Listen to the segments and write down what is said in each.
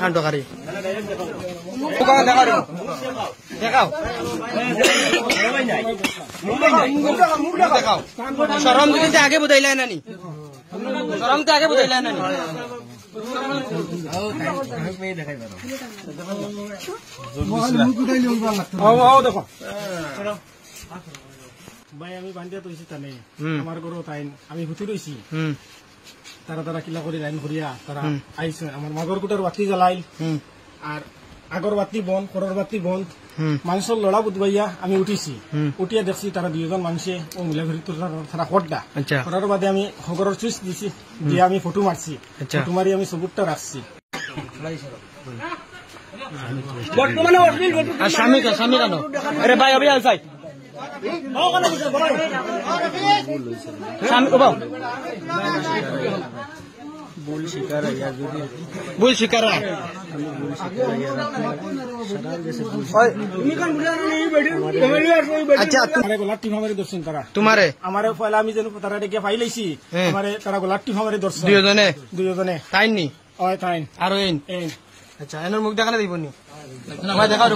কাণ্ডকারী দেখাও শরম দিতে আগে বুঝাইলাই নানি শরম তো আগে বুঝাইলাই নানি দেখো ভাই আমি বান্ধিয়া তৈছি তানে আমার গরু তাই আমি হুতি রয়েছি তারা তারা কিলা করে লাইন করিয়া তারা আইছে আমার মাগর কুটার বাতি জ্বালাই আর আগর বাতি বন্ধ করর বাতি বন্ধ মানুষের লড়া বুধবাইয়া আমি উঠিছি উঠিয়া দেখছি তারা দুইজন মানুষে ও মিলা ভিতর তারা কটটা করার বাদে আমি হগরের সুইচ দিছি দিয়ে আমি ফটো মারছি ফটো মারি আমি সবুরটা রাখছি বর্তমানে স্বামী স্বামী কেন আরে ভাই অবি আলসাই ভুল স্বীকার আচ্ছা গোলাপ টিম আমারে দর্শন তারা তোমারে আমার পয়লা আমি যেন তারা ডেকে পাই লাইছি আমারে তারা গোলাপ টিম আমারে দর্শন দুইজনে তাইনি ওই তাইন আর এন আচ্ছা এর মুখ দেখালে দিবনি ভাই দেখাও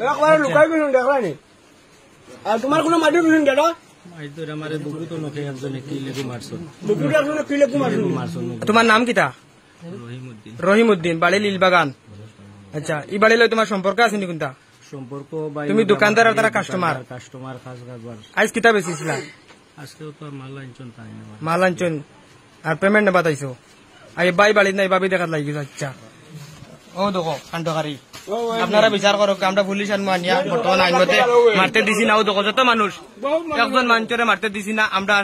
একবার লুকাই গেলুন দেখলানি আর তোমার কোনো মাটি রুন দাদা আইতোর আমারে বুকু তো নকে একজনে কি লেগু মারছন বুকু একজনে কি লেগু মারছন তোমার নাম কিটা রহিমউদ্দিন বাড়ি লীলবাগান আচ্ছা এই বাড়ি লই তোমার সম্পর্ক আছে নি কোনটা সম্পর্ক ভাই তুমি দোকানদার আর তারা কাস্টমার খাস গাবার আজ কিটা বেচিছিলা আজকে তো মাল আনছন আর পেমেন্ট না বাতাইছো আই বাই বাড়ি নাই বাবি দেখাত লাগি আচ্ছা ও দেখো কাণ্ডকারী আপনারা বিচার করো আমরা পুলিশ আনবো আনিয়া বর্তমান আইন মতে মারতে দিছি না ও দেখো যত মানুষ একজন মানুষের মারতে দিছি না আমরা